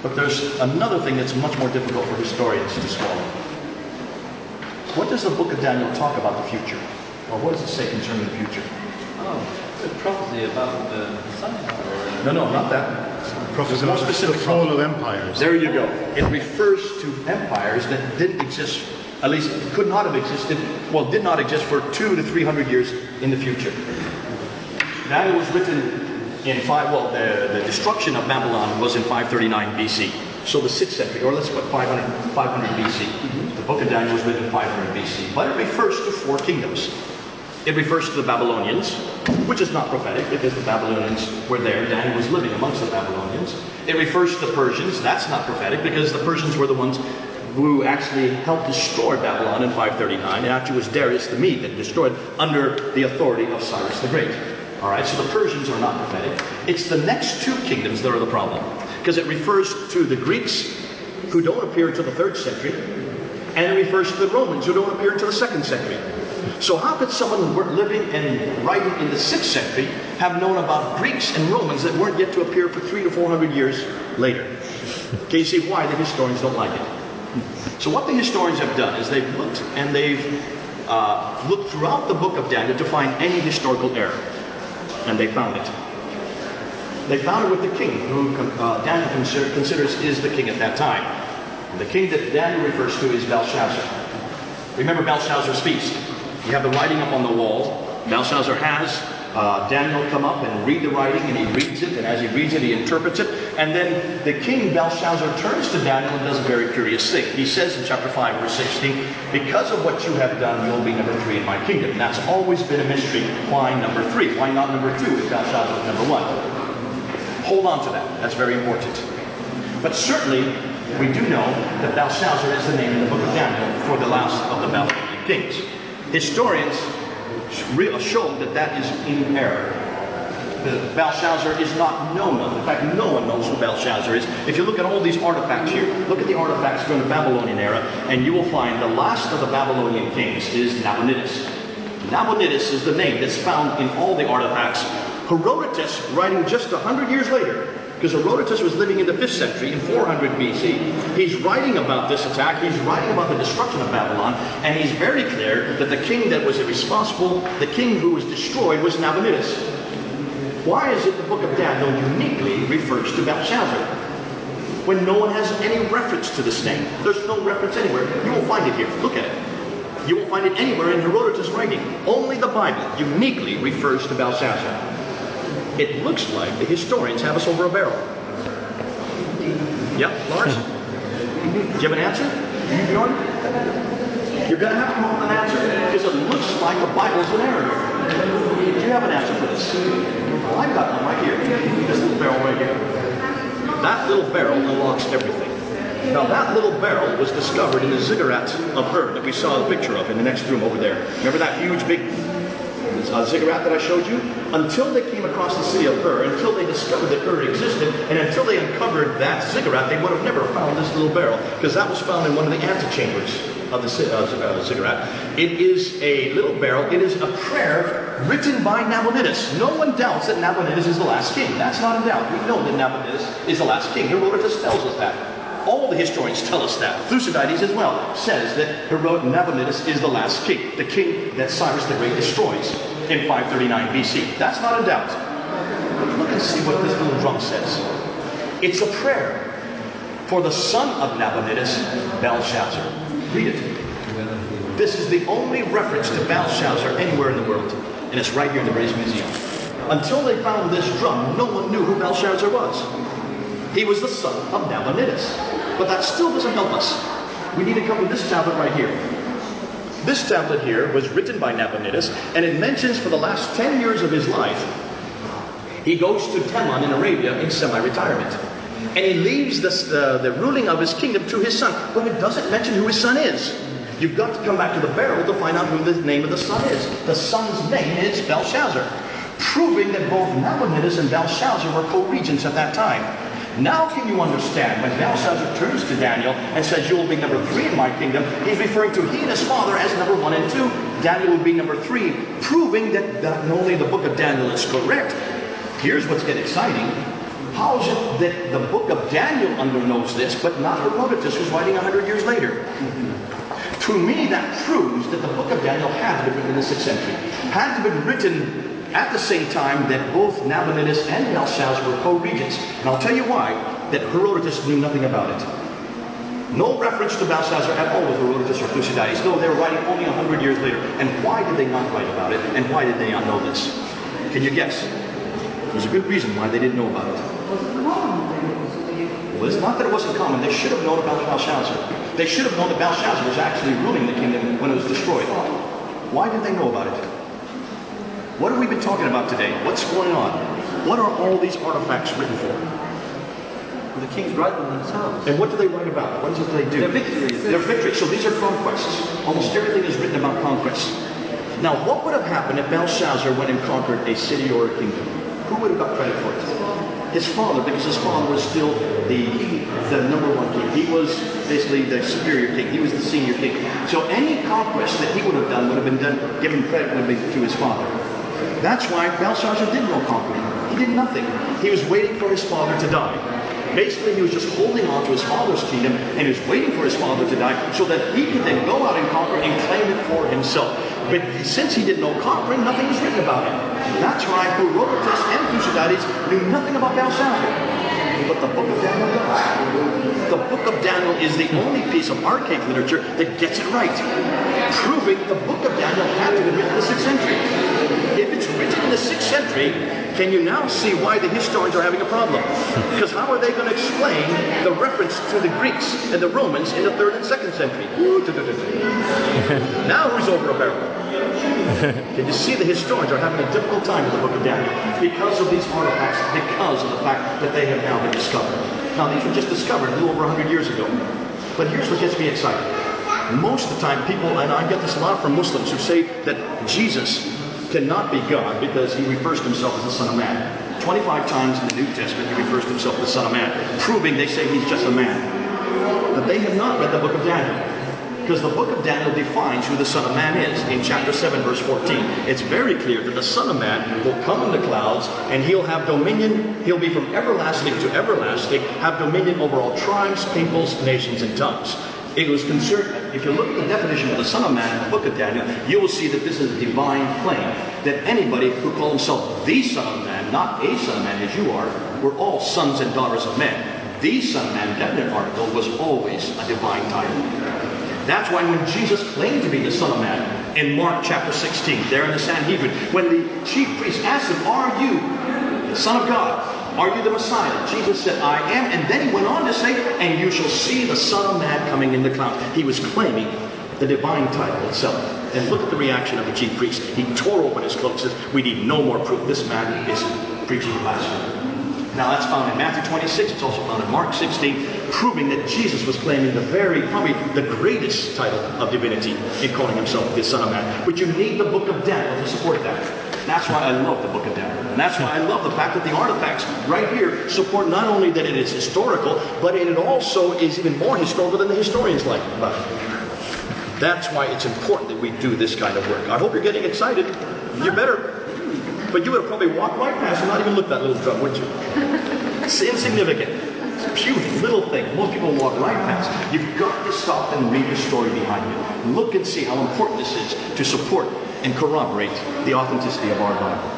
But there's another thing that's much more difficult for historians to swallow. What does the book of Daniel talk about the future? Or what does it say concerning the future? Oh, it's a prophecy about the Messiah. No, not that. Prophecy about the fall of empires. There you go. It refers to empires that didn't exist, at least could not have existed, well, did not exist for 200 to 300 years in the future. Daniel was written in the destruction of Babylon was in 539 BC. So the 6th century, or let's put 500 BC. The book of Daniel was written in 500 BC. But it refers to 4 kingdoms. It refers to the Babylonians, which is not prophetic because the Babylonians were there. Daniel was living amongst the Babylonians. It refers to the Persians. That's not prophetic because the Persians were the ones who actually helped destroy Babylon in 539. It actually was Darius the Mede that destroyed under the authority of Cyrus the Great. All right, so the Persians are not prophetic. It's the next 2 kingdoms that are the problem because it refers to the Greeks who don't appear until the 3rd century, and it refers to the Romans who don't appear until the 2nd century. So how could someone who were living and writing in the 6th century have known about Greeks and Romans that weren't yet to appear for 300 to 400 years later? Can you see why the historians don't like it? So what the historians have done is they've looked and they've looked throughout the book of Daniel to find any historical error. And they found it. They found it with the king, who Daniel considers is the king at that time. And the king that Daniel refers to is Belshazzar. Remember Belshazzar's feast. You have the writing up on the wall. Belshazzar has Daniel come up and read the writing, and he reads it, and as he reads it, he interprets it. And then the king Belshazzar turns to Daniel and does a very curious thing. He says in chapter 5, verse 16, because of what you have done, you'll be number 3 in my kingdom. And that's always been a mystery. Why number 3? Why not number 2 if Belshazzar is number 1? Hold on to that. That's very important. But certainly, we do know that Belshazzar is the name in the book of Daniel for the last of the Babylonian kings. Historians show that that is in error. Belshazzar is not known of. In fact, no one knows who Belshazzar is. If you look at all these artifacts here, look at the artifacts during the Babylonian era, and you will find the last of the Babylonian kings is Nabonidus. Nabonidus is the name that's found in all the artifacts. Herodotus, writing just 100 years later, because Herodotus was living in the 5th century, in 400 BC. He's writing about this attack, he's writing about the destruction of Babylon, and he's very clear that the king that was responsible, the king who was destroyed, was Nabonidus. Why is it the book of Daniel uniquely refers to Belshazzar, when no one has any reference to this name? There's no reference anywhere. You won't find it here. Look at it. You won't find it anywhere in Herodotus' writing. Only the Bible uniquely refers to Belshazzar. It looks like the historians have us over a barrel. Yep, Lars? Do you have an answer? You, Bjorn? You're going to have to come up with an answer because it looks like the Bible's an error here. Do you have an answer for this? Well, I've got one right here. This little barrel right here. That little barrel unlocks everything. Now that little barrel was discovered in the ziggurat of Ur that we saw a picture of in the next room over there. Remember that huge big ziggurat that I showed you? Until they came across the city of Ur, until they discovered that Ur existed, and until they uncovered that ziggurat, they would have never found this little barrel, because that was found in one of the antechambers of the ziggurat. It is a little barrel. It is a prayer written by Nabonidus. No one doubts that Nabonidus is the last king. That's not in doubt. We know that Nabonidus is the last king. Herodotus tells us that. All the historians tell us that. Thucydides as well says that Nabonidus is the last king, the king that Cyrus the Great destroys in 539 BC. That's not a doubt. But look and see what this little drum says. It's a prayer for the son of Nabonidus, Belshazzar. Read it. This is the only reference to Belshazzar anywhere in the world, and it's right here in the British Museum. Until they found this drum, no one knew who Belshazzar was. He was the son of Nabonidus. But that still doesn't help us. We need to come to this tablet right here. This tablet here was written by Nabonidus, and it mentions for the last 10 years of his life, he goes to Teman in Arabia in semi-retirement. And he leaves the ruling of his kingdom to his son. But it doesn't mention who his son is. You've got to come back to the barrel to find out who the name of the son is. The son's name is Belshazzar, proving that both Nabonidus and Belshazzar were co-regents at that time. Now can you understand when Belshazzar turns to Daniel and says, you'll be number 3 in my kingdom, he's referring to he and his father as number 1 and 2. Daniel will be number 3, proving that not only the book of Daniel is correct. Here's what's getting exciting. How is it that the book of Daniel underknows this, but not Herodotus, who's writing 100 years later? To me, that proves that the book of Daniel had to be written in the 6th century. Had to be written at the same time that both Nabonidus and Belshazzar were co-regents. And I'll tell you why, that Herodotus knew nothing about it. No reference to Belshazzar at all with Herodotus or Thucydides. No, they were writing only 100 years later. And why did they not write about it? And why did they not know this? Can you guess? There's a good reason why they didn't know about it. Well, it's not that it wasn't common. They should have known about Belshazzar. They should have known that Belshazzar was actually ruling the kingdom when it was destroyed. Why did they know about it? What have we been talking about today? What's going on? What are all these artifacts written for? The kings write them themselves. And what do they write about? What is it they do? Their victories. Their victories. So these are conquests. Almost everything is written about conquests. Now, what would have happened if Belshazzar went and conquered a city or a kingdom? Who would have got credit for it? His father, because his father was still the number one king. He was basically the superior king. He was the senior king. So any conquest that he would have done would have been done, given credit would be to his father. That's why Belshazzar did no conquering. He did nothing. He was waiting for his father to die. Basically, he was just holding on to his father's kingdom, and he was waiting for his father to die so that he could then go out and conquer and claim it for himself. But since he did no conquering, nothing was written about him. That's why Herodotus and Thucydides knew nothing about Belshazzar. But the book of Daniel does. The book of Daniel is the only piece of archaic literature that gets it right, proving the book of Daniel had to be written in the 6th century. If it's written in the 6th century, can you now see why the historians are having a problem? Because how are they going to explain the reference to the Greeks and the Romans in the 3rd and 2nd century? Now who's over a barrel? Can you see the historians are having a difficult time with the book of Daniel because of these artifacts, because of the fact that they have now been discovered. Now these were just discovered a little over 100 years ago. But here's what gets me excited. Most of the time people, and I get this a lot from Muslims who say that Jesus cannot be God because he refers to himself as the Son of Man. 25 times in the New Testament he refers to himself as the Son of Man, proving they say he's just a man. But they have not read the book of Daniel. Because the book of Daniel defines who the Son of Man is. In chapter 7, verse 14, it's very clear that the Son of Man will come in the clouds and he'll have dominion. He'll be from everlasting to everlasting, have dominion over all tribes, peoples, nations, and tongues. It was concerned, if you look at the definition of the Son of Man in the book of Daniel, you will see that this is a divine claim. That anybody who called himself the Son of Man, not a Son of Man as you are, were all sons and daughters of men. The Son of Man, definite article, was always a divine title. That's why when Jesus claimed to be the Son of Man, in Mark chapter 16, there in the Sanhedrin, when the chief priest asked him, "Are you the Son of God? Are you the Messiah?" Jesus said, "I am." And then he went on to say, "And you shall see the Son of Man coming in the clouds." He was claiming the divine title itself. And look at the reaction of the chief priest. He tore open his cloak and says, "We need no more proof. This man is preaching blasphemy." Now that's found in Matthew 26, it's also found in Mark 16, proving that Jesus was claiming probably the greatest title of divinity in calling himself the Son of Man. But you need the book of Daniel to support that. That's why I love the book of Daniel. And that's why I love the fact that the artifacts right here support not only that it is historical, but it also is even more historical than the historians like about it. That's why it's important that we do this kind of work. I hope you're getting excited. You better. But you would have probably walked right past and not even looked at that little drum, wouldn't you? It's insignificant. It's a puny little thing. Most people walk right past. You've got to stop and read the story behind it. Look and see how important this is to support and corroborate the authenticity of our Bible.